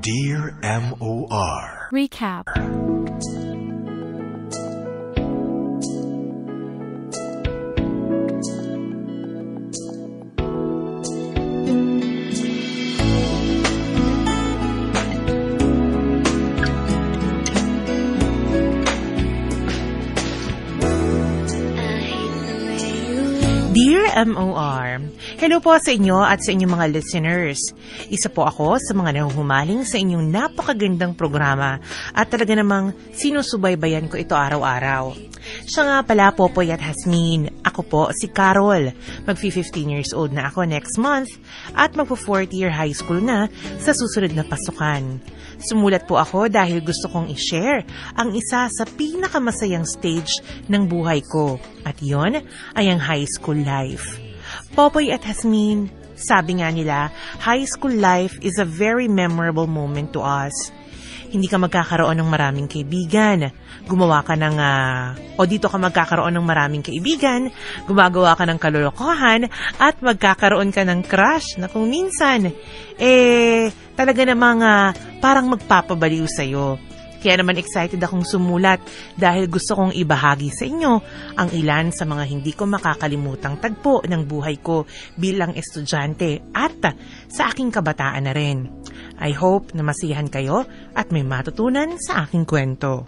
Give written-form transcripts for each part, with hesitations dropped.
Dear M.O.R. Recap. Dear M.O.R. Hello po sa inyo at sa inyong mga listeners. Isa po ako sa mga nahuhumaling sa inyong napakagandang programa at talaga namang sinusubaybayan ko ito araw-araw. Siya nga pala, Popoy at Hasmin. Ako po si Carol. Mag-15 years old na ako next month at magpo-4th year high school na sa susunod na pasukan. Sumulat po ako dahil gusto kong i-share ang isa sa pinakamasayang stage ng buhay ko. At yon ay ang high school life. Popoy at Hasmin, sabi nga nila, high school life is a very memorable moment to us. Hindi ka magkakaroon ng maraming kaibigan. Gumawa ka ng, dito ka magkakaroon ng maraming kaibigan, gumagawa ka ng kalolokohan, at magkakaroon ka ng crush na kung minsan, talaga namang parang magpapabaliw sa'yo. Kaya naman excited akong sumulat dahil gusto kong ibahagi sa inyo ang ilan sa mga hindi ko makakalimutang tagpo ng buhay ko bilang estudyante at sa aking kabataan na rin. I hope na masiyahan kayo at may matutunan sa aking kwento.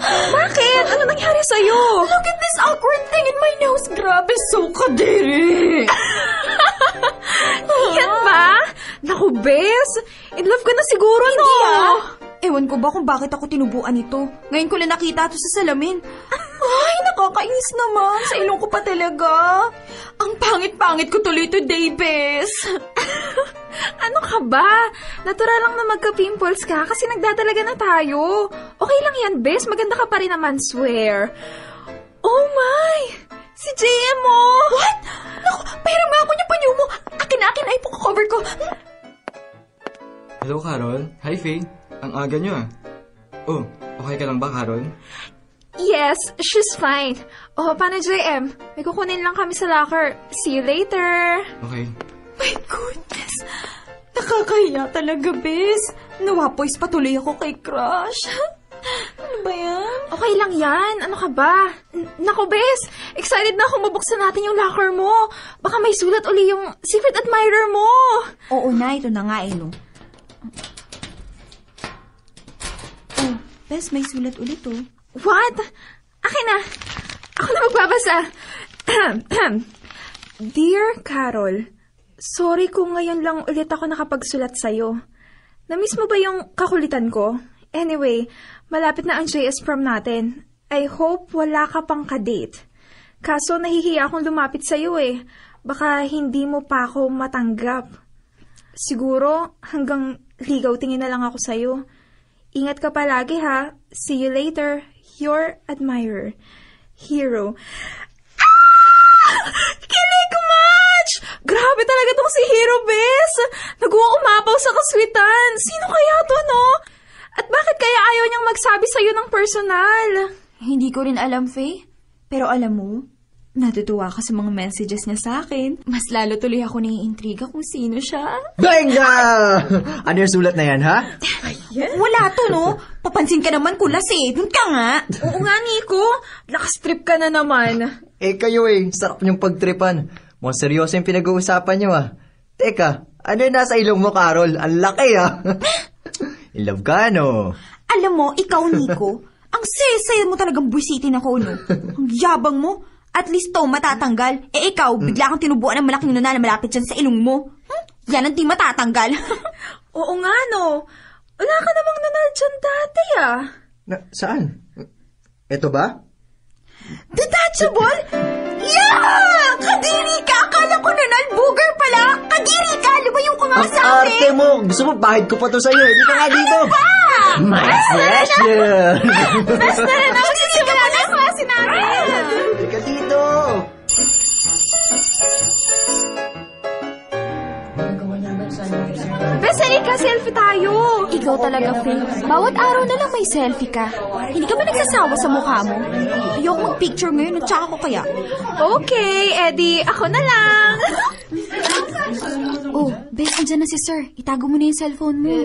Bakit? Ano nangyari sa'yo? Look at this awkward thing in my nose. Grabe, so kadiri. Yan ba? Naku, Bes. In love ka na siguro, no? Ewan ko ba kung bakit ako tinubuan ito. Ngayon ko lang nakita ito sa salamin. Ay, nakakainis naman. Sa ilong ko pa talaga. Ang pangit-pangit ko tuloy today, Bes. Ano ka ba? Natural lang na magka-pimples ka kasi nagdadalaga na tayo. Okay lang yan, Bes. Maganda ka pa rin naman, swear. Oh my! Si JM mo! What? Naku, pahirang ba ako niya panyo mo? Akin ay cover ko. Hello, Carol. Hi, Faye. Ang aga niyo ah. Oh, okay ka lang ba, Carol? Yes, she's fine. Oh, paano, JM? May kukunin lang kami sa locker. See you later. Okay. My goodness. Nakakahiya talaga, Bes. Nawapoys patuloy ako kay Crush. Ano ba yan? Okay lang yan. Ano ka ba? Naku, Bes. Excited na akong mabuksan natin yung locker mo. Baka may sulat uli yung secret admirer mo. Oo na, ito na nga no. Oh, Bes, may sulat ulit oh. What? Akin na. Ako na magbabasa. Dear Carol, sorry kung ngayon lang ulit ako nakapagsulat sa'yo. Namiss mo ba yung kakulitan ko? Anyway, malapit na ang JS prom natin. I hope wala ka pang kadate. Kaso nahihiya akong lumapit sa'yo eh. Baka hindi mo pa ako matanggap. Siguro hanggang ligaw tingin na lang ako sa'yo. Ingat ka palagi ha. See you later. Your admirer. Hero. Kilig match! Grabe talaga tong si Hero, Bes! Nag-uumapaw sa kaswitan. Sino kaya to, no? At bakit kaya ayaw niyang magsabi sa'yo ng personal? Hindi ko rin alam, Faye. Pero alam mo, natutuwa ka sa mga messages niya sa akin. Mas lalo tuloy ako naiintriga kung sino siya. Benga! Ano yung sulat na yan, ha? Wala to, no? Papansin ka naman kulas eh. Doon ka nga. Oo nga, Nico. Nakastrip ka na naman. Kayo sarap niyong pagtripan. Mukhang seryoso yung pinag-uusapan niyo, Teka, ano yung nasa ilong mo, Carol? Ang laki, In love ka, no? Alam mo, ikaw, Nico, ang saya-saya mo talagang buwisitin ako, no? Ang yabang mo. At least to, matatanggal. Ikaw, bigla kang tinubuan ng malaking nuna na malapit dyan sa ilong mo. Yan ang di matatanggal. Oo nga, no? Wala ka namang nunal dyan dati, Saan? Ito ba? Detachable? Yeah! Kadiri ka! Akala ko nunal, booger pala! Kadiri ka! Lumayo ka nga sa akin! Ang arte mo! Gusto mo, bahid ko pa to sa'yo. Hindi ka nga dito! Ano ba? My pleasure! Best na rin ako sisimula na yung klase namin! Hindi ka dito! Nagawa naman sana Bes, halika, selfie tayo. Ikaw talaga, Faye. Bawat araw na lang may selfie ka. Hindi ka ba nagsasawa sa mukha mo? Ayoko mag-picture ngayon at saka ko kaya. Okay, Eddie, ako na lang. Oh, Bes, andyan na si Sir. Itago mo na yung cellphone mo.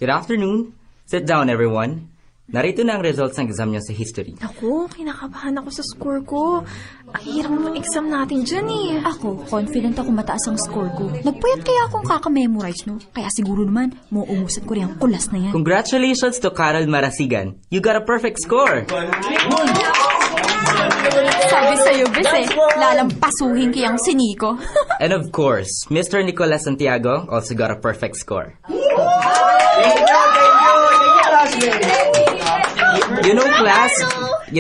Good afternoon. Sit down, everyone. Narito na ang results ng exam niyo sa history. Ako, kinakabahan ako sa score ko. Ang hirap ng exam natin dyan eh. Ako, confident ako mataas ang score ko. Nagpuyat kaya akong kakamemorize, no? Kaya siguro naman, mauungusan ko rin ang kulas na yan. Congratulations to Carol Marasigan. You got a perfect score. Sabi sa'yo, Bes eh, lalampasuhin kayang si Nico. And of course, Mr. Nicolas Santiago also got a perfect score. You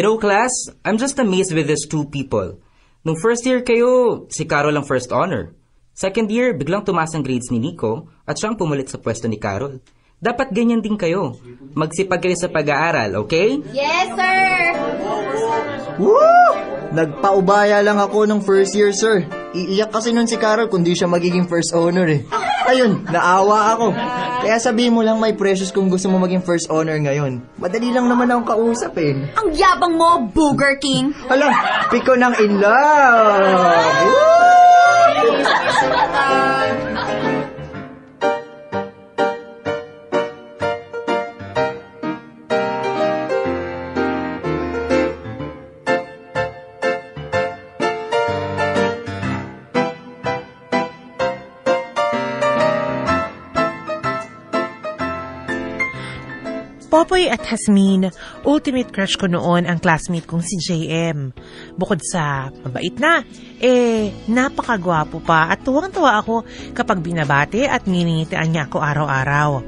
know, class, I'm just amazed with these two people. Nung first year kayo, si Carol ang first honor. Second year, biglang tumaas ang grades ni Nico at siyang pumulit sa pwesto ni Carol. Dapat ganyan din kayo. Magsipag kayo sa pag-aaral, okay? Yes, sir! Woo! Nagpaubaya lang ako nung first year, sir. Iiyak kasi nun si Carol kung di siya magiging first honor eh. Ayun, naawa ako. Kaya sabihin mo lang may precious kung gusto mo maging first honor ngayon. Madali lang naman akong kausap eh. Ang yabang mo, Booger King! Hala, piko ng in love! Woo! Popoy at Hasmin, ultimate crush ko noon ang classmate kong si JM. Bukod sa mabait na, napakagwapo pa at tuwang-tuwa ako kapag binabate at niningitian niya ako araw-araw.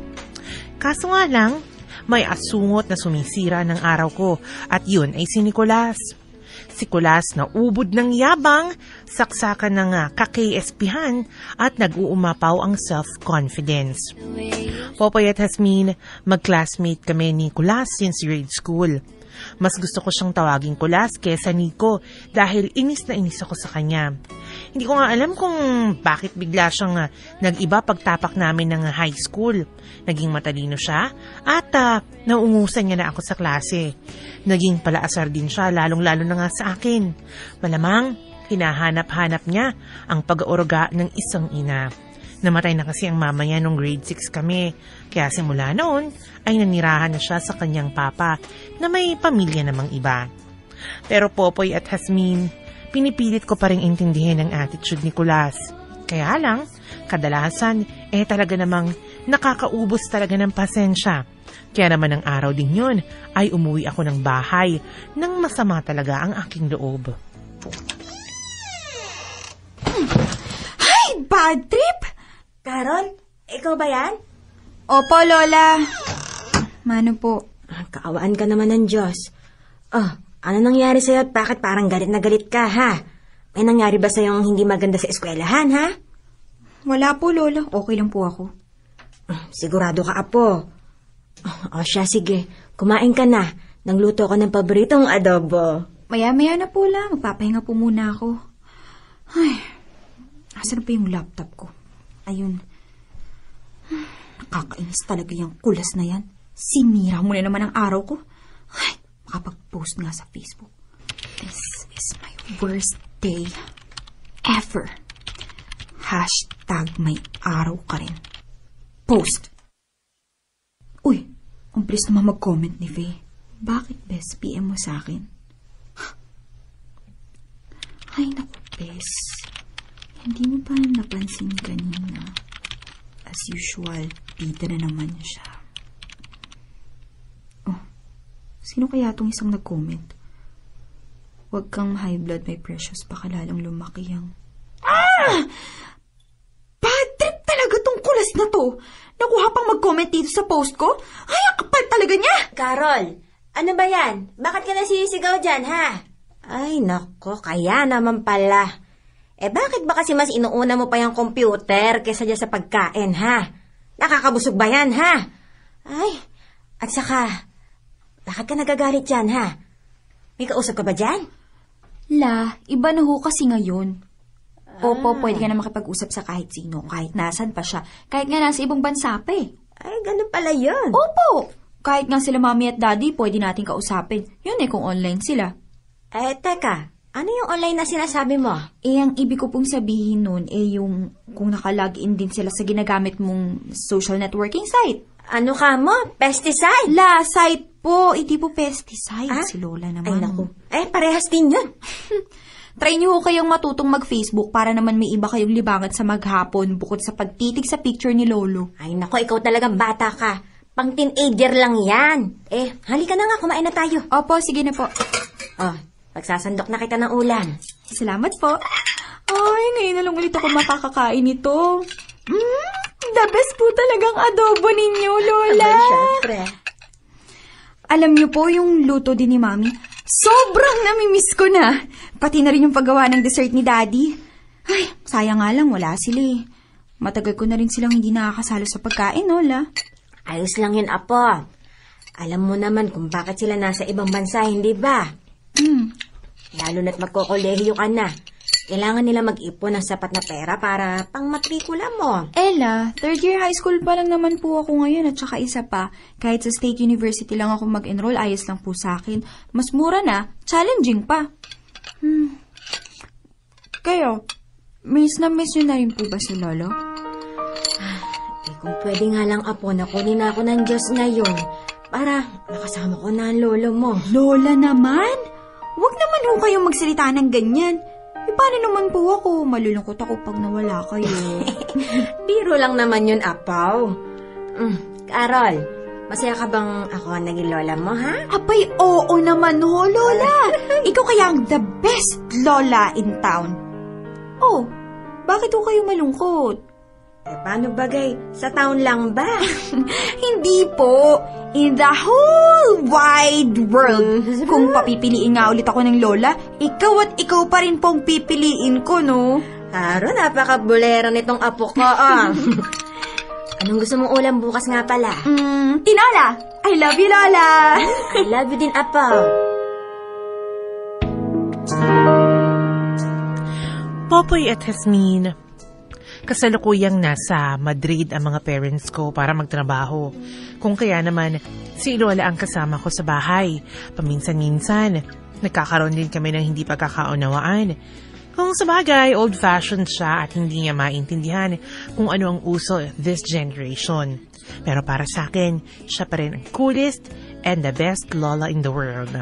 Kaso nga lang, may asungot na sumisira ng araw ko at yun ay si Nicolas. Si Nicolas na ubod ng yabang, saksakan ng kaka-espihan at nag-uumapaw ang self-confidence. Popoy at Hasmin, mag-classmate kami ni Kulas since grade school. Mas gusto ko siyang tawaging Kulas kesa Nico dahil inis na inis ako sa kanya. Hindi ko nga alam kung bakit bigla siyang nag-iba pagtapak namin ng high school. Naging matalino siya at naungusan niya na ako sa klase. Naging palaasar din siya lalong-lalo na nga sa akin. Malamang hinahanap-hanap niya ang pag-aaruga ng isang ina. Namatay na kasi ang mama niya nung grade 6 kami. Kaya simula noon ay nanirahan na siya sa kanyang papa na may pamilya namang iba. Pero Popoy at Hasmin, pinipilit ko pa rin intindihin ang attitude ni Kulas. Kaya lang, kadalasan talaga namang nakakaubos talaga ng pasensya. Kaya naman ang araw din yun ay umuwi ako ng bahay nang masama talaga ang aking loob. Ay, bad trip! Carol, ikaw ba yan? Opo, Lola. Mano po? Kaawaan ka naman ng Diyos. Oh, ano nangyari sa'yo at bakit parang galit na galit ka, ha? May nangyari ba sa'yo hindi maganda sa eskwelahan, ha? Wala po, Lola. Okay lang po ako. Sigurado ka, Apo. O siya, sige. Kumain ka na. Nagluto ko ng paboritong adobo. Maya-maya na po lang. Magpapahinga po muna ako. Ay, asan pa yung laptop ko? Ayun. Nakakainis talaga yung Kulas na yan. Sinira mo na naman ang araw ko. Ay, makapag-post nga sa Facebook. This is my worst day ever. #may araw ka rin. Post. Uy, ang please naman mag-comment ni Faye. Bakit, Bes? PM mo sa akin. Ay, naku, Bes. Hindi mo pa napansin kanina. As usual, bida na naman siya. Oh, sino kaya itong isang nag-comment? Huwag kang high blood, my precious, baka lalong lumaki ang... Ah! Bad trip talaga tong Kulas na to. Nakuha pang mag-comment dito sa post ko. Ay, ang kapal talaga niya! Carol, ano ba yan? Bakit ka nasisigaw dyan, ha? Ay, nako, kaya naman pala. Bakit ba kasi mas inuuna mo pa yung computer kaysa dyan sa pagkain, ha? Nakakabusog ba yan, ha? Ay, at saka, bakit ka nagagalit dyan, ha? May kausap ka ba dyan? La, iba na ho kasi ngayon. Opo, pwede ka na makipag-usap sa kahit sino, kahit nasan pa siya. Kahit nga nasa ibang bansa pa eh. Ay, ganun pala yun. Opo! Kahit nga sila mami at daddy, pwede natin kausapin. Yun kung online sila. Teka. Ano yung online na sinasabi mo? Ang ibig ko pong sabihin nun, yung kung nakalagin din sila sa ginagamit mong social networking site. Ano ka mo? Pesticide? Site po. Hindi po pesticide. Si Lola naman. Ay, naku. Parehas din yun. Try niyo ho kayong matutong mag-Facebook para naman may iba kayong libangan sa maghapon bukod sa pagtitig sa picture ni Lolo. Ay, naku, ikaw talagang bata ka. Pang teenager lang yan. Halika na nga, kumain na tayo. Opo, sige na po. Pagsasandok na kita ng ulam. Salamat po. Ay, ngayon na lang ulit ako makakakain nito. The best po talagang adobo ninyo, Lola. Siyempre. Alam niyo po yung luto din ni Mami. Sobrang namimiss ko na. Pati na rin yung paggawa ng dessert ni Daddy. Ay, sayang nga lang, wala sila eh. Matagal ko na rin silang hindi nakakasalo sa pagkain, Lola. Ayos lang yun, Apo. Alam mo naman kung bakit sila nasa ibang bansa, hindi ba? Lalo na't magkokolehiyo ka na. Kailangan nila mag-ipon ng sapat na pera para pang matrikula mo. Ella, third year high school pa lang naman po ako ngayon at saka isa pa. Kahit sa state university lang ako mag-enroll, ayos lang po sa akin. Mas mura na, challenging pa. Kayo, miss na miss nyo na rin po ba si Lolo? Kung pwede nga lang, Apo, na kunin ako ng Diyos ngayon para makasama ko na ang lolo mo. Lola naman? Huwag naman ho kayong magsalita ng ganyan. Paano naman po ako? Malulungkot ako pag nawala kayo. Biro lang naman yun, Apaw. Carol, masaya ka bang ako ang naging lola mo, ha? Abay, oo naman ho, Lola. Ikaw kaya ang the best lola in town. Oh, bakit ho kayo malungkot? Paano bagay? Sa town lang ba? Hindi po. In the whole wide world. Kung papipiliin nga ulit ako ng lola, ikaw at ikaw pa rin pong pipiliin ko, no? Haro, napaka-bulera nitong apo ko, Anong gusto mong ulam bukas nga pala? Tinola! I love you, Lola! I love you din, Apo. Popoy at Jasmine. Kasalukuyang nasa Madrid ang mga parents ko para magtrabaho. Kung kaya naman, si Lola ang kasama ko sa bahay. Paminsan-minsan, nagkakaroon din kami ng hindi pagkakaunawaan. Kung sa bagay, old-fashioned siya at hindi niya maintindihan kung ano ang uso this generation. Pero para sa akin, siya pa rin ang coolest and the best lola in the world.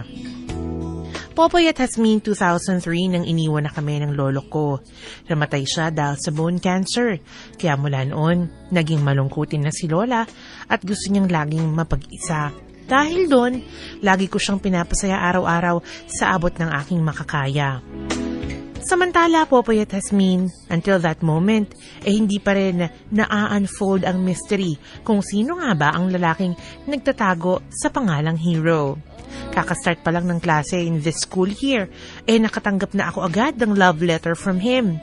Popoy at Jasmine, 2003 nang iniwan na kami ng lolo ko. Namatay siya dahil sa bone cancer. Kaya mula noon, naging malungkutin na si Lola at gusto niyang laging mapag-isa. Dahil doon, lagi ko siyang pinapasaya araw-araw sa abot ng aking makakaya. Samantala, Popoy at Jasmine, until that moment, hindi pa rin na-unfold ang mystery kung sino nga ba ang lalaking nagtatago sa pangalang Hero. Kakastart pa lang ng klase in this school year, nakatanggap na ako agad ng love letter from him.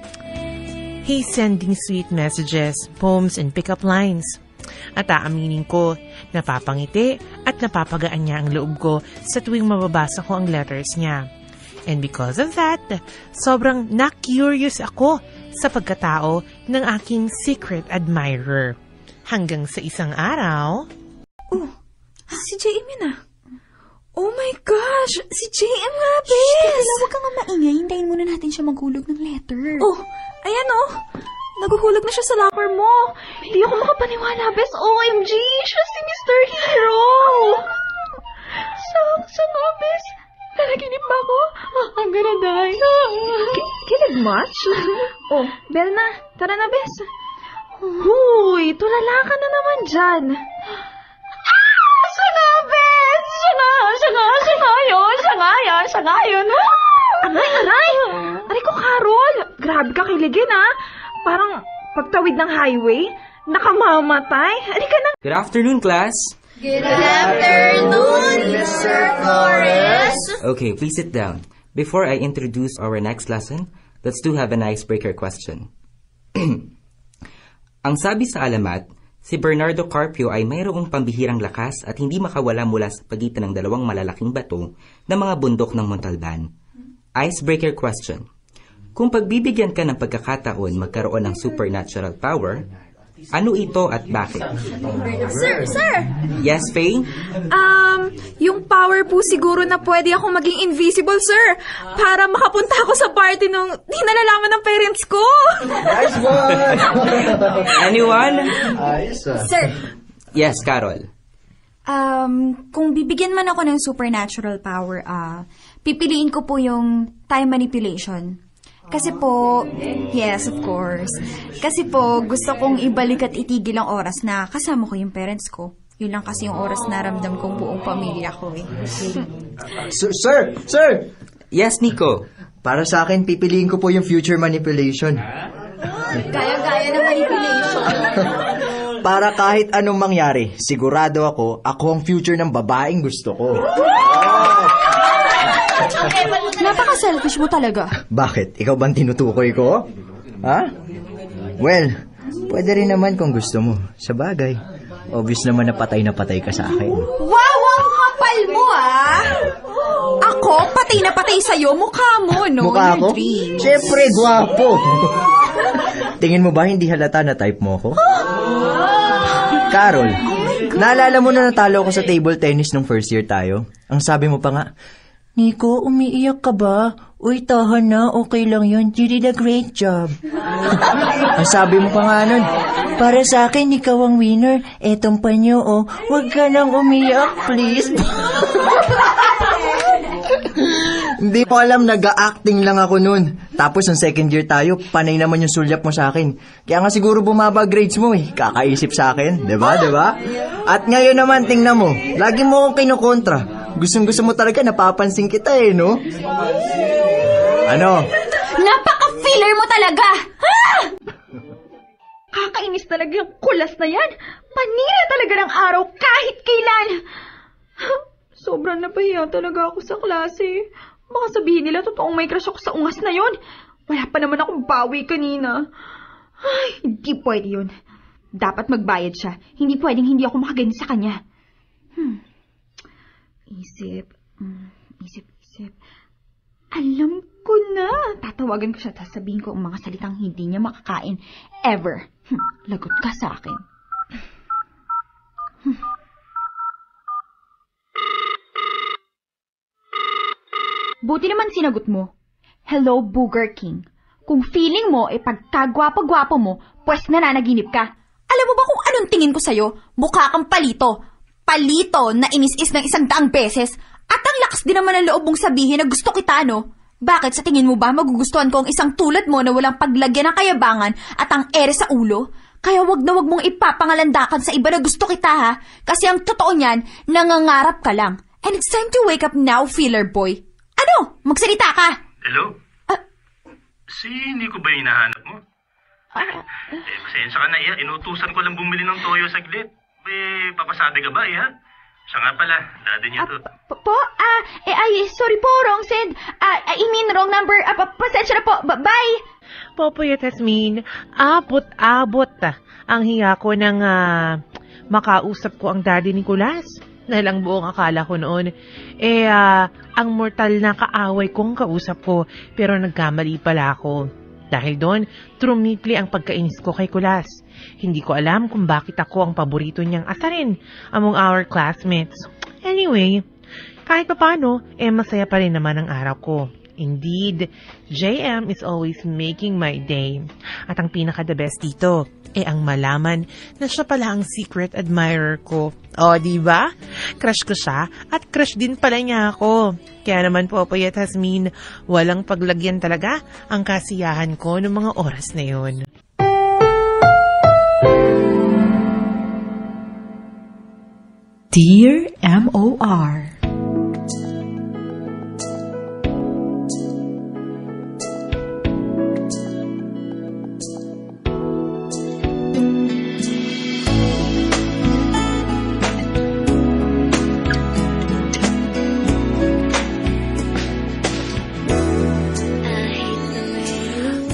He's sending sweet messages, poems, and pick-up lines. At aaminin ko, napapangiti at napapagaan niya ang loob ko sa tuwing mababasa ko ang letters niya. And because of that, sobrang na-curious ako sa pagkatao ng aking secret admirer. Hanggang sa isang araw... Si JM na. Oh my gosh! Si JM nga, bes! Huwag kang maingay. Hintayin muna natin siya maghulog ng letter. Oh, ayan oh. Naguhulog na siya sa locker mo. Hindi ako makapaniwala, bes. OMG! Siya si Mr. Hero! Sa nga, bes. Nanaginip ba ako? I'm gonna die. Kilig much? Oh, bell na. Tara na, bes. Huy, tulala ka na naman dyan. Siya nga, bes! Siya nga yun. Aray! Aray ko, Carol! Grabe ka kiligin, ha? Parang pagtawid ng highway, nakamamatay. Halika na. Good afternoon, class. Good afternoon, Mr. Flores. Okay, please sit down. Before I introduce our next lesson, let's do have an icebreaker question. Ang sabi sa alamat, si Bernardo Carpio ay mayroong pambihirang lakas at hindi makawala mula sa pagitan ng dalawang malalaking bato na mga bundok ng Montalban. Icebreaker question. Kung pagbibigyan ka ng pagkakataon magkaroon ng supernatural power, ano ito at bakit? Sir! Yes, Faye? Yung power po siguro na pwede akong maging invisible, sir. Para makapunta ako sa party nung di nalalaman ng parents ko. Nice one! Anyone? Ayos Sir, Yes, Carol. kung bibigyan man ako ng supernatural power, pipiliin ko po yung time manipulation. Kasi po, yes, of course. Kasi po, gusto kong ibalik at itigil ang oras na kasama ko yung parents ko. Yun lang kasi yung oras na ramdam kong buong pamilya ko eh. Sir! Yes, Nico. Para sa akin, pipiliin ko po yung future manipulation. Gaya-gaya na manipulation. Para kahit anong mangyari, sigurado ako ang future ng babaeng gusto ko. Napaka-selfish mo talaga. Bakit? Ikaw bang tinutukoy ko? Ha? Well, pwede rin naman kung gusto mo. Sa bagay, obvious naman na patay ka sa akin. Wow, ang kapal mo Ako, patay na patay sa'yo. Mukha mo, no? Mukha Your ko? dreams. Siyempre, gwapo. Tingin mo ba hindi halata na type mo ko? Carol, naalala mo na natalo ko sa table tennis nung first year tayo? Ang sabi mo pa nga, Nico, umiiyak ka ba? Uy, tahan na, okay lang yun. You did a great job. Ang sabi mo pa nga nun, para sa akin, ikaw ang winner. Etong panyo, oh. Huwag ka nang umiyak, please. Hindi ko alam, nag-acting lang ako nun. Tapos, ang second year tayo, panay naman yung sulyap mo sa akin. Kaya nga siguro bumaba grades mo eh. Kakaisip sa akin, diba? At ngayon naman, tingnan mo. Lagi mo akong kinukontra. Gustong-gusto mo talaga, napapansin kita eh, no? Ano? Napaka-filler mo talaga! Ha? Kakainis talaga yung kulas na yan. Panira talaga ng araw kahit kailan. Sobrang napahiya talaga ako sa klase. Baka sabihin nila totoong may crush ako sa ungas na yon. Wala pa naman akong bawi kanina. Ay, hindi pwede yun. Dapat magbayad siya. Hindi pwedeng hindi ako makaganyan sa kanya. Isip. Alam ko na. Tatawagan ko siya at sasabihin ko ang mga salitang hindi niya makakain. Ever. Lagot ka sa akin. Buti naman sinagot mo. Hello, Booger King. Kung feeling mo, pagkagwapo-gwapo mo, pues nananaginip ka. Alam mo ba kung anong tingin ko sa'yo? Mukha kang palito. Palito na inis-is ng 100 beses. At ang lakas din naman ng loob mong sabihin na gusto kita, no? Bakit sa tingin mo ba magugustuhan ko ang isang tulad mo na walang paglagyan ng kayabangan at ang ere sa ulo? Kaya wag na wag mong ipapangalandakan sa iba na gusto kita, ha? Kasi ang totoo niyan, nangangarap ka lang. And it's time to wake up now, filler boy. Ano? Magsalita ka! Hello? Si Nico ba yung hinahanap mo? Pasensya ka na, Iya. Inutusan ko lang bumili ng toyo saglit. Papasabi ka ba, Iya? Siya nga pala, daddy niyo to. Sorry po, wrong send. I mean, wrong number. Pasensya na po. Bye! Popoy at Jasmine, abot-abot ang hiya ko nang makausap ko ang daddy ni Nicolas. Dahil ang buong akala ko noon, ang mortal na kaaway kong kausap ko, pero nagkamali pala ako. Dahil doon, trumipli ang pagkainis ko kay Kulas. Hindi ko alam kung bakit ako ang paborito niyang asarin among our classmates. Anyway, kahit papano, masaya pa rin naman ang araw ko. Indeed, JM is always making my day. At ang pinaka-the best dito, ang malaman na siya pala ang secret admirer ko. O, diba? Crush ko siya at crush din pala niya ako. Kaya naman po, Popoy at Jasmine, walang paglagyan talaga ang kasiyahan ko ng mga oras na yun. Dear M.O.R.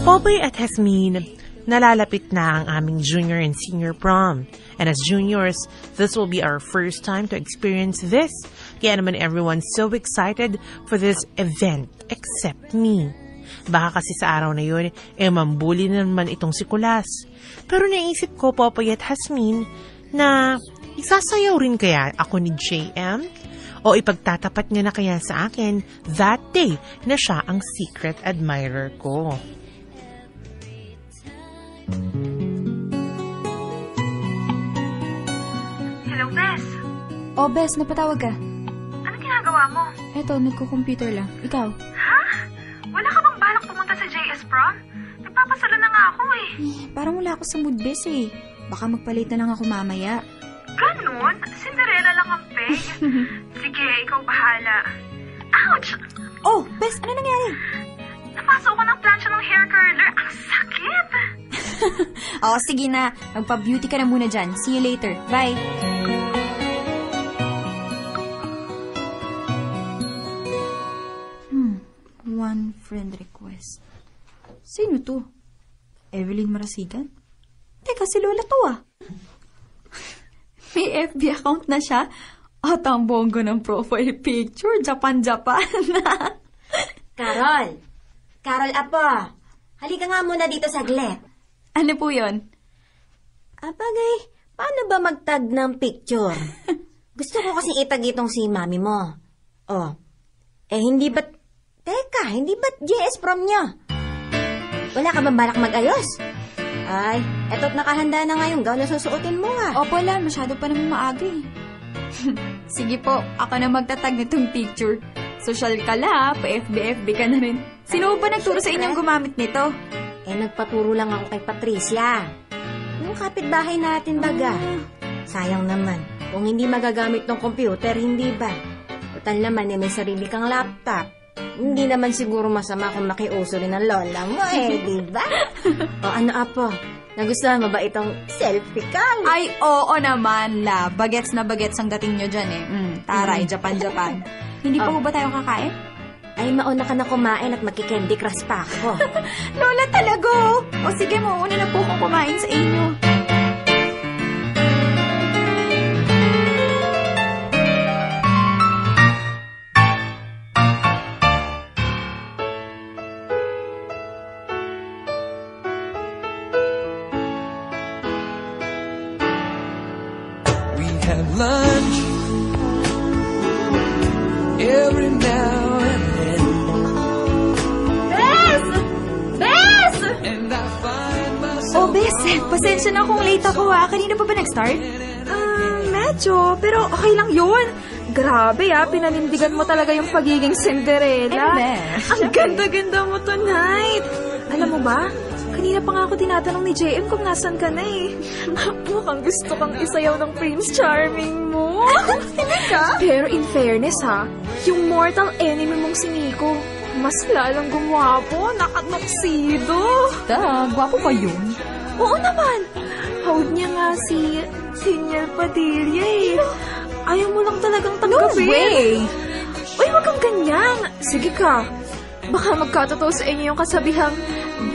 Popoy at Jasmine, nalalapit na ang aming junior and senior prom. And as juniors, this will be our first time to experience this. Kaya naman everyone's so excited for this event, except me. Baka kasi sa araw na yun, mambuli na naman itong si Kulas. Pero naisip ko, Popoy at Hasmin, na isasayaw rin kaya ako ni JM? O ipagtatapat niya na kaya sa akin that day na siya ang secret admirer ko? Hello, Bes. Oh, Bes, napatawag ka. Anong ginagawa mo? Eto, nagko-computer lang. Ikaw? Ha? Wala ka bang balak pumunta sa JS Prom? Nagpapasalo na nga ako eh. Parang wala ako sa mood, Bes eh. Baka magpalit na lang ako mamaya. Ganun? Cinderella lang ang pay? Sige, ikaw bahala. Ouch! Oh, Bes, ano nangyari? Napasok ko ng plancha ng hair curler. Ang sakit! Oh, sige na. Magpa-beauty ka na muna dyan. See you later. Bye. One friend request. Sino to? Evelyn Marasigan? Teka, si Lola to ah. May FB account na siya. At ang bonggo ng profile picture. Japan-Japan. Carol! Carol, apo! Halika nga muna dito saglit. Ano po yun? Abagay, paano ba magtag ng picture? Gusto ko kasi itag itong si mami mo. Oh, hindi ba't... Teka, hindi ba't JS Prom niya? Wala ka bang balak mag-ayos? Ay, eto't nakahanda na nga yung gown na susuotin mo ah. Opo lang, masyado pa naman maaga eh. Sige po, ako na magtatag nitong picture. Social ka la, pa-FB-FB ka na rin. Sino ba nagturo sa inyong gumamit nito? Nagpaturo lang ako kay Patricia. Yung kapitbahay natin baga. Sayang naman, kung hindi magagamit ng computer, hindi ba? Total naman may sarili kang laptop. Hindi naman siguro masama kung makiuso rin ng lola mo di ba? O ano apo, nagustuhan mo ba itong selfie cam? Ay, oo naman la. Bagets na bagets ang dating nyo dyan eh. Taray, Japan-Japan. Hindi pa ba tayo kakain? Ay, mauna ka na kumain at magki-candy crush pa ako. Lola talaga! O sige, mauna na po akong kumain sa inyo. We have lunch every now and then. Bes! Bes! And I find myself... Oh, Bes, pasensya na kung late ako ha. Kanina pa ba nag-start? Medyo, pero okay lang yun. Grabe pinanindigan mo talaga yung pagiging Cinderella. Ang ganda-ganda mo tonight. Alam mo ba, kanina pa nga ako tinatanong ni JM kung nasan ka na eh. Mukhang gusto kang isayaw ng Prince Charming mo. Pero in fairness yung mortal enemy mong si Nico, mas lalong gumwapo, nakanoksido. Gwapo pa yun. Oo naman. Hold niya nga si Senior Padilla eh. Ayaw mo lang talagang tanggapin. No way! Uy, wag kang ganyan. Sige ka. Baka magkatotoo sa inyo yung kasabihang,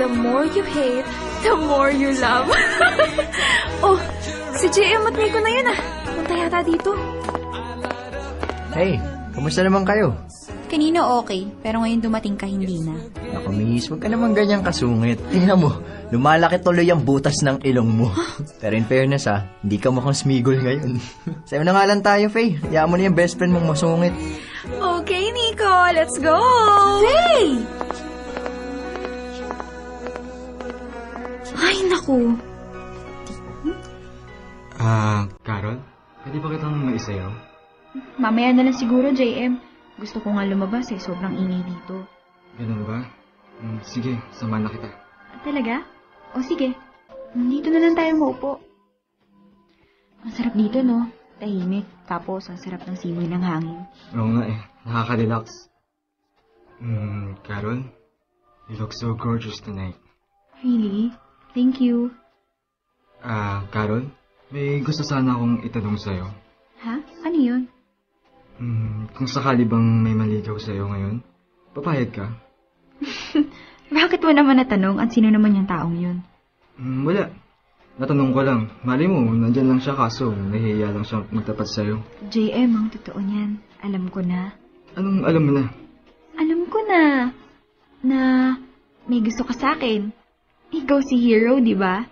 the more you hate, the more you love. Oh, si JM at Nico na yun Punta yata dito. Hey, kumusta naman kayo? Kanina okay, pero ngayon dumating ka hindi na. Naku, miss, huwag ka naman ganyang kasungit. Tingnan mo, lumalaki tuloy ang butas ng ilong mo. Pero in fairness hindi ka mukhang smigol ngayon. Sa'yo na nga lang tayo, Faye. Hayaan mo na yung best friend mong masungit. Okay, Nico, let's go! Hey! Ay, naku. Carol? Pwede ba kitang maisayaw? Mamaya na lang siguro, JM. Gusto ko nga lumabas sobrang ingay dito. Ganun ba? Sige, samahan na kita. Talaga? O sige, dito na lang tayo maupo. Ang sarap dito, no? Tahimik, tapos ang sarap ng simoy ng hangin. Oo nga nakaka-relax. Carol, you look so gorgeous tonight. Really? Thank you. Carol, may gusto sana akong itanong sa'yo. Ha? Ano yun? Kung sakali bang may maligaw sa'yo ngayon, papayag ka? Bakit mo naman natanong at sino naman yung taong yun? Wala. Natanong ko lang. Mali mo, nandyan lang siya kaso nahihiya lang siya magtapat sa'yo. JM, ang totoo niyan. Alam ko na. Anong alam mo na? Alam ko na. na may gusto ka sa akin. Ikaw si Hero, di ba?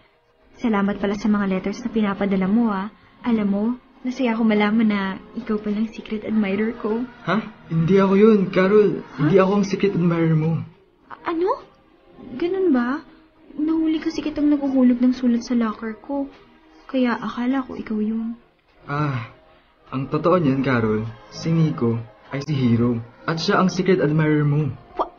Salamat pala sa mga letters na pinapadala mo, ah. Alam mo, nasaya ako malaman na ikaw palang secret admirer ko. Ha? Hindi ako yun, Carol. Hindi ako ang secret admirer mo. Ano? Ganun ba? Nahuli kasi kitang naguhulog ng sulat sa locker ko. Kaya akala ko ikaw yun. Ang totoo niyan, Carol, si Nico ay si Hero. At siya ang secret admirer mo.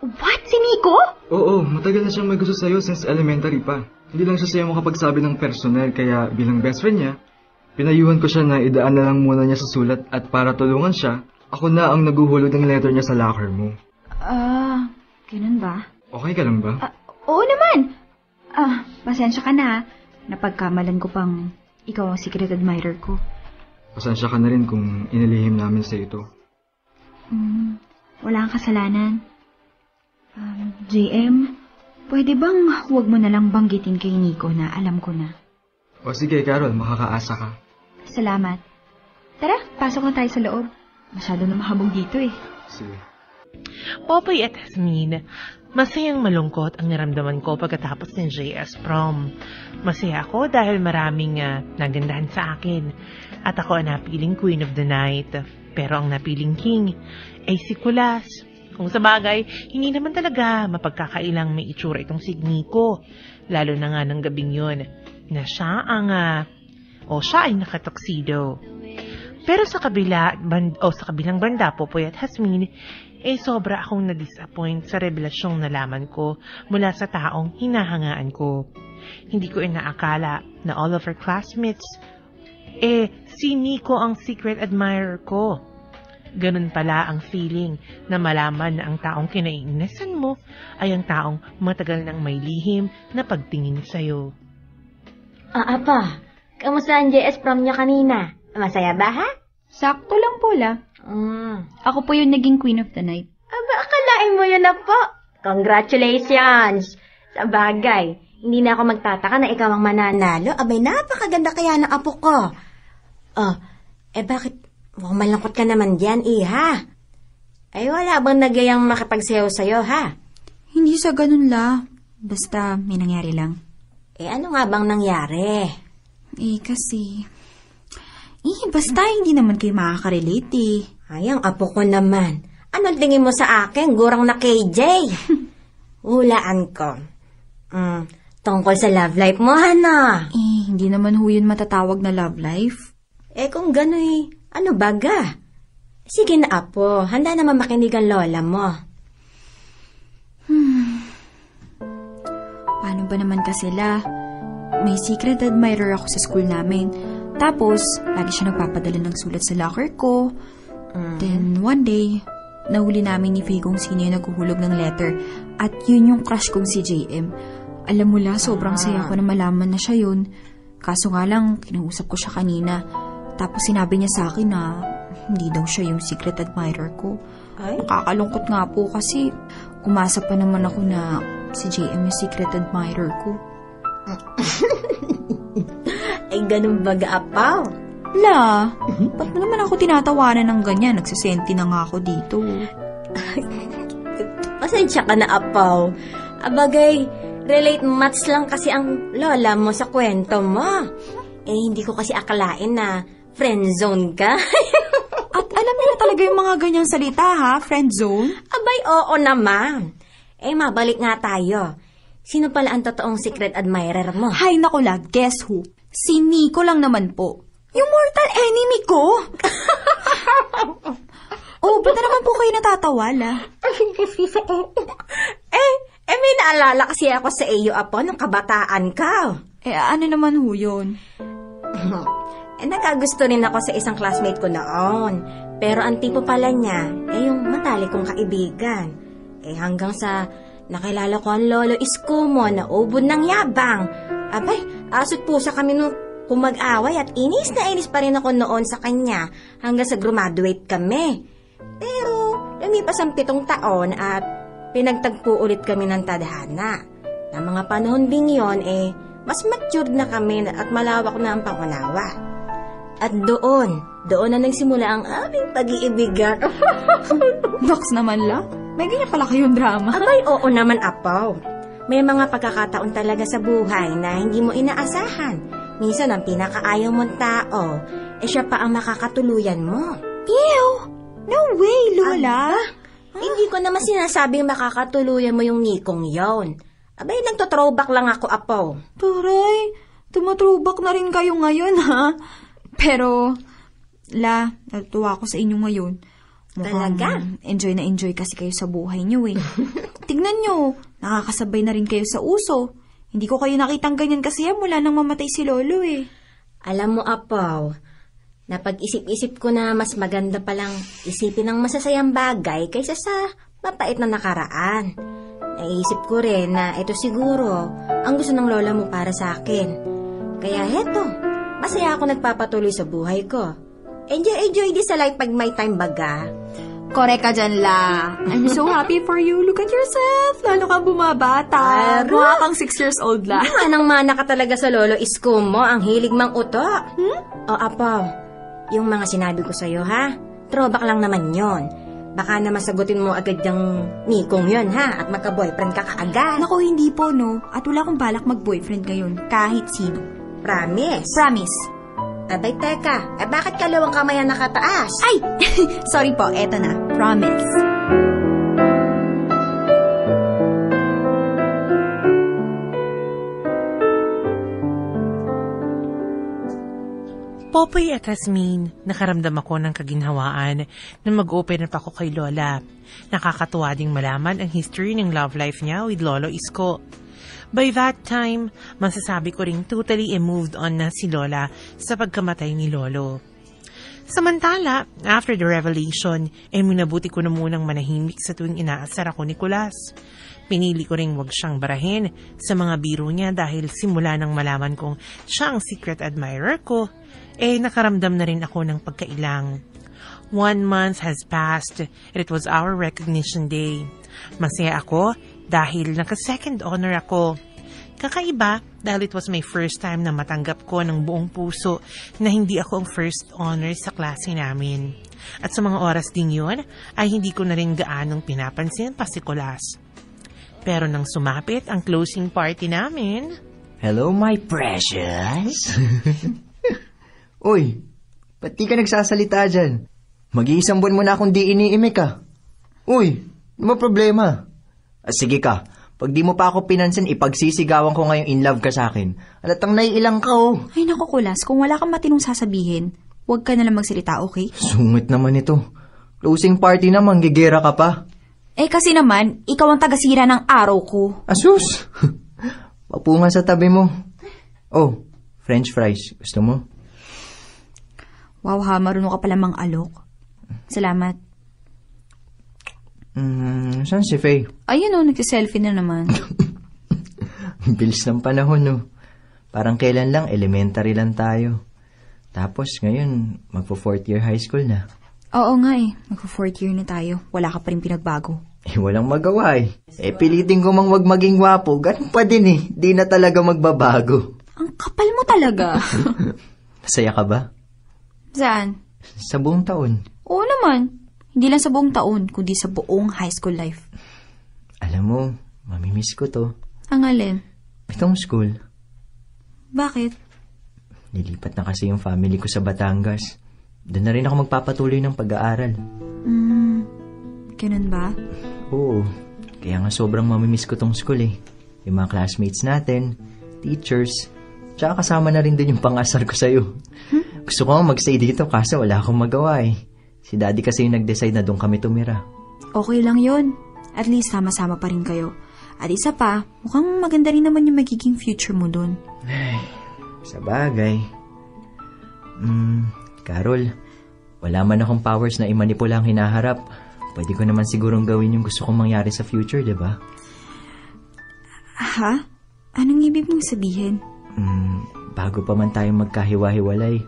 What? Si Nico? Oo, matagal na siyang may gusto sa'yo since elementary pa. Hindi lang siya sa'yo makapagsabi ng personal, kaya bilang best friend niya, pinayuhan ko siya na idaan na lang muna niya sa sulat at para tulungan siya, ako na ang naguhulog ng letter niya sa locker mo. Ganun ba? Okay ka lang ba? Oo naman! Pasensya ka na. Napagkamalan ko pang ikaw ang secret admirer ko. Pasensya ka na rin kung inilihim namin sa ito. Wala kang kasalanan. JM, pwede bang huwag mo na lang banggitin kay Nico na alam ko na? O sige, Carol, makakaasa ka. Salamat. Tara, pasok na tayo sa loob. Masyado na mahabog dito eh. Sige. Popoy at Jasmine, masayang malungkot ang naramdaman ko pagkatapos ng JS prom. Masaya ako dahil maraming nagandahan sa akin. At ako ang napiling Queen of the Night. Pero ang napiling King ay si Kulas. Kung sa bagay, hindi naman talaga mapagkakailang may itsura itong si Nico. Lalo na nga ng gabing yun na siya ay nakatuxedo. Pero sa kabilang banda, Popoy at Jasmine, sobra akong na-disappoint sa revelasyong nalaman ko mula sa taong hinahangaan ko. Hindi ko inaakala na all of our classmates, si Nico ang secret admirer ko. Ganun pala ang feeling na malaman na ang taong kinaiinisan mo ay ang taong matagal nang may lihim na pagtingin sa'yo. Apa, kamusta ang JS prom niya kanina? Masaya ba, ha? Sakto lang po la. Ako po yung naging Queen of the Night. Aba, akalain mo yun na po. Congratulations! Sa bagay, hindi na ako magtataka na ikaw ang mananalo. Abay, napakaganda kaya ng apo ko. Bakit malungkot ka naman diyan, ha? Ay, wala bang nagayang makipagsayaw sa'yo, ha? Hindi sa ganun la. Basta may nangyari lang. Ano nga bang nangyari? Kasi... basta hindi naman kayo makaka-relate eh. Ay, ang apo ko naman. Anong tingin mo sa akin? Gurang na KJ. Hulaan ko. Tungkol sa love life mo, Hana. Hindi naman ho yun matatawag na love life. Kung gano'y, ano baga? Sige na, apo. Handa naman makinig ang lola mo. Paano ba naman kasi la? May secret admirer ako sa school namin. Tapos, lagi siya nagpapadala ng sulat sa locker ko. Then, one day, nahuli namin ni Faye kung sino yung naghuhulog ng letter. At yun yung crush kong si JM. Alam mo la, sobrang saya ko na malaman na siya yun. Kaso nga lang, kinausap ko siya kanina. Tapos sinabi niya sa akin na hindi daw siya yung secret admirer ko. Nakakalungkot nga po kasi umasa pa naman ako na si JM yung secret admirer ko. Ganun baga, apaw? La, ba't mo naman ako tinatawanan ng ganyan? Nagsisenti na nga ako dito. Pasensya ka na, apaw. Abagay, relate match lang kasi ang lola mo sa kwento mo. Hindi ko kasi akalain na friendzone ka. At alam niyo na talaga yung mga ganyang salita, ha? Friendzone? Abay, oo naman. Mabalik nga tayo. Sino pala ang totoong secret admirer mo? Hay naku la, guess who? Si Nico lang naman po. Yung mortal enemy ko? Ba't na naman po kayo natatawa, la? May naalala kasi ako sa iyo, apo, nung kabataan ka. Ano naman ho yun? Nakagusto rin ako sa isang classmate ko noon. Pero ang tipo pala niya, yung matalik kong kaibigan. Hanggang sa nakilala ko ang lolo isko mo na ubod ng yabang. Abay, asot pusa kami nung kumag-away at inis na inis pa rin ako noon sa kanya hanggang sa graduate kami. Pero lumipas ang 7 taon at pinagtagpo ulit kami ng tadhana. Na mga panahon ding yon mas matured na kami at malawak na ang pangunawa. At doon na nagsimula ang aming pag-iibigan. Box naman la? May ganyan pala kayong drama. Abay, oo naman, Apaw. May mga pagkakataon talaga sa buhay na hindi mo inaasahan. Minsan ang pinakaayaw mong tao, siya pa ang makakatuluyan mo. Ew! No way, Lola! Hindi ko naman sinasabing makakatuluyan mo yung Nikong yon. Abay, nagto-throwback lang ako, Apaw. Taray, tumathrowback na rin kayo ngayon, ha? Pero, natutuwa ako sa inyo ngayon. Talaga? Enjoy na enjoy kasi kayo sa buhay niyo eh. Tignan niyo, nakakasabay na rin kayo sa uso. Hindi ko kayo nakitang ganyan kasi mula nang mamatay si Lolo eh. Alam mo, Apaw, napag-isip-isip ko na mas maganda palang isipin ng masasayang bagay kaysa sa mapait na nakaraan. Naisip ko rin na ito siguro ang gusto ng lola mo para sa akin. Kaya heto, masaya ako nagpapatuloy sa buhay ko. Enjoy this life pag may time baga. Correct ka dyan, La. I'm so happy for you. Look at yourself. Lalo ka bumabata. Mukha kang 6 years old, La. Manang-mana ka talaga sa lolo isko mo. Ang hilig mang uto. O, Apaw, yung mga sinabi ko sa'yo, ha? Throwback lang naman yon. Baka naman sagutin mo agad yung Nikong yon, ha? At magka-boyfriend ka kaagad. Naku, hindi po, no? At wala akong balak mag-boyfriend ngayon. Kahit sino. Promise? Promise. Abay, teka. Bakit kalawang kamay ang nakataas? Ay! Sorry po, eto na. Promise. Popoy at Rasmin, nakaramdam ako ng kaginhawaan na mag-open up ako kay Lola. Nakakatuwa ding malaman ang history ng love life niya with Lolo Isko. By that time, masasabi ko ring totally moved on na si Lola sa pagkamatay ni Lolo. Samantala, after the revelation, minabuti ko na munang manahimik sa tuwing inaasar ako ni Nicolas. Pinili ko ring wag siyang barahin sa mga biro niya dahil simula nang malaman kong siya ang secret admirer ko, nakaramdam na rin ako ng pagkailang. 1 month has passed and it was our recognition day. Masaya ako dahil naka-second honor ako. Kakaiba dahil it was my first time na matanggap ko ng buong puso na hindi ako ang first honor sa klase namin. At sa mga oras din yun, ay hindi ko na rin gaanong pinapansin pa si Nicolas. Pero nang sumapit ang closing party namin... Hello, my precious! Uy, ba't di ka nagsasalita dyan? Mag-iisang buwan mo na akong di iniimik ka. Uy, ano problema? Sige ka, pag di mo pa ako pinansin, ipagsisigawan ko ngayong in love ka sa akin. Alatang naiilang ka, oh. Ay naku, Kulas, kung wala kang matinong sasabihin, huwag ka na lang magsalita, okay? Sungit naman ito. Closing party naman, gigera ka pa. Kasi naman, ikaw ang tagasira ng araw ko. Asus! Papunga sa tabi mo. Oh, French fries. Gusto mo? Wow ha, marunong ka pala mang alok. Salamat. Saan si Faye? Ayun o, nagsiselfie na naman. Bilis ng panahon, no? Parang kailan lang, elementary lang tayo. Tapos ngayon, magpo-4th year high school na. Oo nga magpo-4th year na tayo. Wala ka pa rin pinagbago. Walang magawa pilitin ko mang wag maging gwapo. Ganun pa din Di na talaga magbabago. Ang kapal mo talaga. Masaya ka ba? Saan? Sa buong taon. Oo naman. Hindi lang sa buong taon, kundi sa buong high school life. Alam mo, mamimiss ko to. Ang alin? Itong school. Bakit? Nilipat na kasi yung family ko sa Batangas. Doon na rin ako magpapatuloy ng pag-aaral. Ganun ba? Oo. Kaya nga sobrang mamimiss ko tong school Yung mga classmates natin, teachers, tsaka kasama na rin din yung pang-asar ko sa'yo. Gusto ko magstay dito kaso wala akong magawa Si Daddy kasi yung nag-decide na doon kami tumira. Okay lang yon. At least sama-sama pa rin kayo. At isa pa, mukhang maganda rin naman yung magiging future mo doon. Sa bagay. Carol, wala man akong powers na imanipula ang hinaharap. Pwede ko naman sigurong gawin yung gusto kong mangyari sa future, di ba? Ha? Anong ibig mong sabihin? Bago pa man tayong magkahiwa-hiwalay,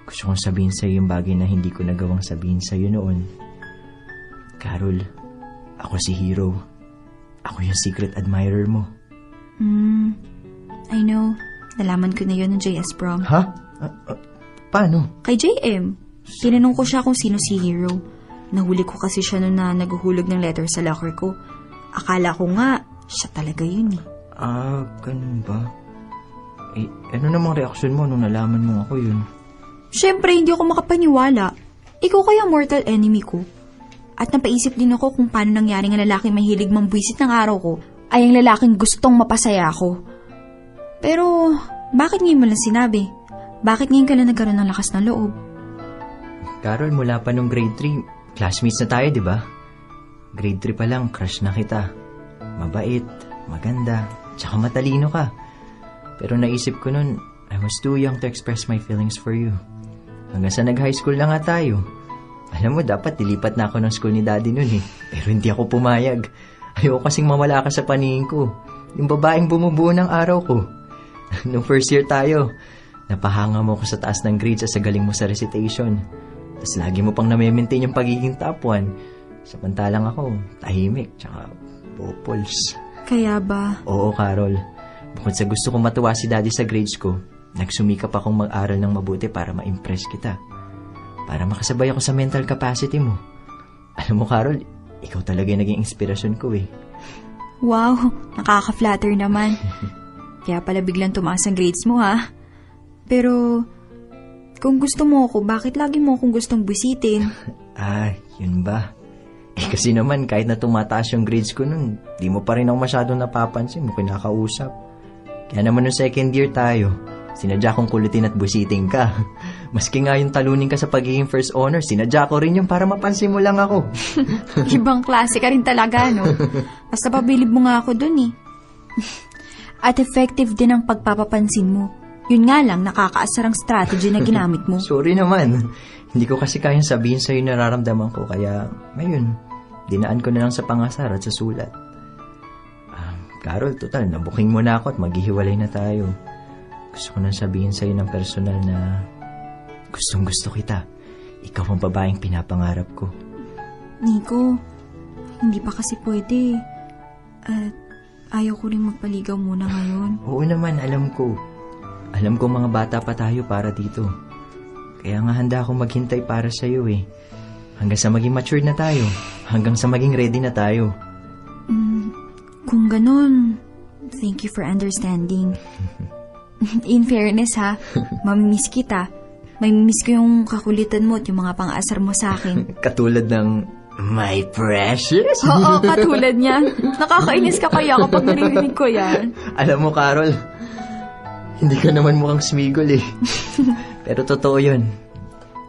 gusto kong sabihin sa'yo yung bagay na hindi ko nagawang sabihin sa'yo noon. Carol, ako si Hero. Ako yung secret admirer mo. I know. Nalaman ko na yun ng JS Prom. Ha? Paano? Kay JM. Tinanong ko siya kung sino si Hero. Nahuli ko kasi siya noon na naghuhulog ng letter sa locker ko. Akala ko nga, siya talaga yun eh. Ganun ba? Ano namang reaksyon mo nung nalaman mo ako yun? Siyempre, hindi ako makapaniwala. Ikaw kaya mortal enemy ko. At napaisip din ako kung paano nangyaring ang lalaking mahilig mambwisit ng araw ko ay ang lalaking gustong mapasaya ako. Pero, bakit ngayon mo lang sinabi? Bakit ngayon ka lang nagkaroon ng lakas ng loob? Carol, mula pa nung grade 3, classmates na tayo, di ba? Grade 3 pa lang, crush na kita. Mabait, maganda, tsaka matalino ka. Pero naisip ko nun, I was too young to express my feelings for you. Hanggang sa nag-high school na nga tayo. Alam mo, dapat dilipat na ako ng school ni daddy nun eh. Pero hindi ako pumayag. Ayoko kasing mawala ka sa paningin ko. Yung babaeng bumubuo ng araw ko. Nung first year tayo, napahanga mo ko sa taas ng grades sa galing mo sa recitation. Tapos lagi mo pang na-maintain yung pagiging top 1. Samantalang ako, tahimik, tsaka popols. Kaya ba? Oo, Carol. Bukod sa gusto kong matuwa si daddy sa grades ko, nagsumikap akong mag-aral ng mabuti para ma-impress kita. Para makasabay ako sa mental capacity mo. Alam mo, Carol, ikaw talaga yung naging inspirasyon ko eh. Wow, nakaka-flatter naman. Kaya pala biglang tumaas ang grades mo ha. Pero, kung gusto mo ako, bakit lagi mo akong gustong busitin? Yun ba? Kasi naman, kahit na tumataas yung grades ko nun, di mo pa rin ako masyadong napapansin mo kinakausap. Kaya naman nung second year tayo, sinadya kong kulitin at busiting ka. Maski nga yung talunin ka sa pagiging first honor, sinadya ko rin yung para mapansin mo lang ako. Ibang klase ka rin talaga, no? Basta pabilib mo nga ako dun eh. At effective din ang pagpapapansin mo. Yun nga lang, nakakaasarang strategy na ginamit mo. Sorry naman. Hindi ko kasi kayang sabihin sa'yo nararamdaman ko, kaya ngayon, dinaan ko na lang sa pangasar at sa sulat. Carol, total, nabuking mo na ako at maghihiwalay na tayo. Gusto ko nang sabihin sa'yo ng personal na gustong gusto kita. Ikaw ang babaeng pinapangarap ko. Nico, hindi pa kasi pwede. At ayaw ko rin magpaligaw muna ngayon. Oo naman, alam ko. Alam ko mga bata pa tayo para dito. Kaya nga handa akong maghintay para sa'yo eh. Hanggang sa maging mature na tayo. Hanggang sa maging ready na tayo. Kung ganun, thank you for understanding. In fairness ha, mamimiss kita. Mamimiss ko yung kakulitan mo at yung mga pang-asar mo sa akin. Katulad ng my precious? Oo, katulad niya. Nakakainis ka kaya kapag naririnig ko yan. Alam mo, Carol, hindi ka naman mukhang smigol eh. Pero totoo yun.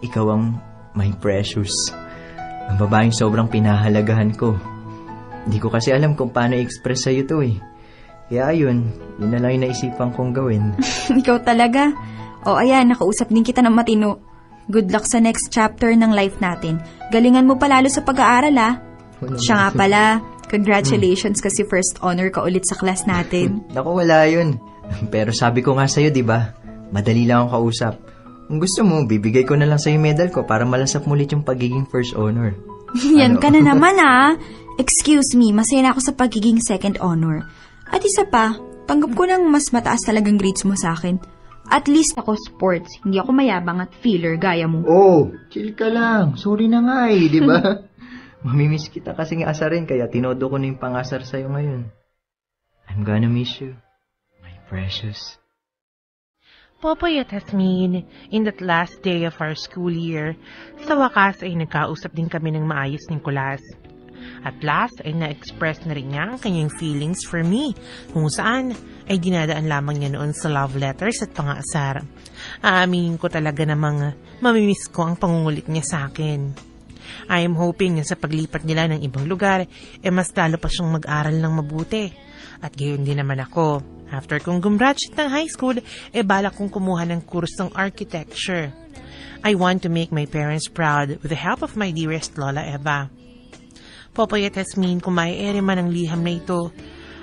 Ikaw ang my precious. Ang babaeng sobrang pinahalagahan ko. Hindi ko kasi alam kung paano i-express sa'yo to eh. Kaya yun na lang yung naisipan kong gawin. Ikaw talaga. O ayan, nakausap din kita ng matino. Good luck sa next chapter ng life natin. Galingan mo palalo sa pag-aaral ah. Siya nga pala, congratulations kasi first honor ka ulit sa class natin. Naku, wala yun. Pero sabi ko nga sa'yo, di ba? Madali lang akong kausap. Kung gusto mo, bibigay ko na lang sa'yo medal ko para malasap mo ulit yung pagiging first honor. Yan ka na naman ah. Excuse me, masaya na ako sa pagiging second honor. At isa pa, tanggap ko ng mas mataas talagang grades mo sa akin. At least ako sports, hindi ako mayabang at feeler gaya mo. Oh, chill ka lang. Sorry na nga eh, di ba? Mamimiss kita kasing asarin kaya tinodo ko na yung pangasar sa'yo ngayon. I'm gonna miss you, my precious. Popoy at Jasmine, in that last day of our school year, sa wakas ay nagkausap din kami ng maayos ni Nicolas. At last ay na-express na rin niya ang kanyang feelings for me, kung saan ay dinadaan lamang niya noon sa love letters at pang-aasar. Aaminin ko talaga namang mamimiss ko ang pangungulit niya sa akin. I am hoping na sa paglipat nila ng ibang lugar, mas lalo pa siyang mag-aral ng mabuti. At gayon din naman ako. After kong gumraduate ng high school, balak kong kumuha ng kursong architecture. I want to make my parents proud with the help of my dearest Lola Eva. Popoy at Jasmine, kung maaari man ang liham na ito,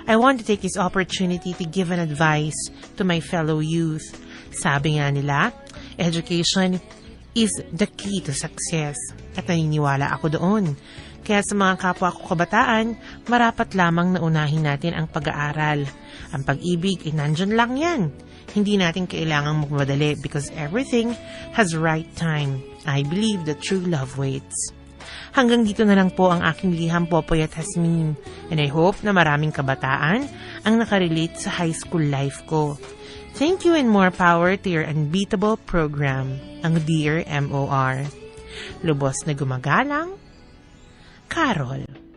I want to take this opportunity to give an advice to my fellow youth. Sabi nga nila, education is the key to success. At naniniwala ako doon. Kaya sa mga kapwa ko kabataan, marapat lamang na unahin natin ang pag-aaral. Ang pag-ibig ay nandyan lang yan. Hindi natin kailangang magmadali because everything has right time. I believe that true love waits. Hanggang dito na lang po ang aking liham, Popoy at Hasmin. And I hope na maraming kabataan ang nakarelate sa high school life ko. Thank you and more power to your unbeatable program, ang Dear MOR. Lubos na gumagalang, Carol.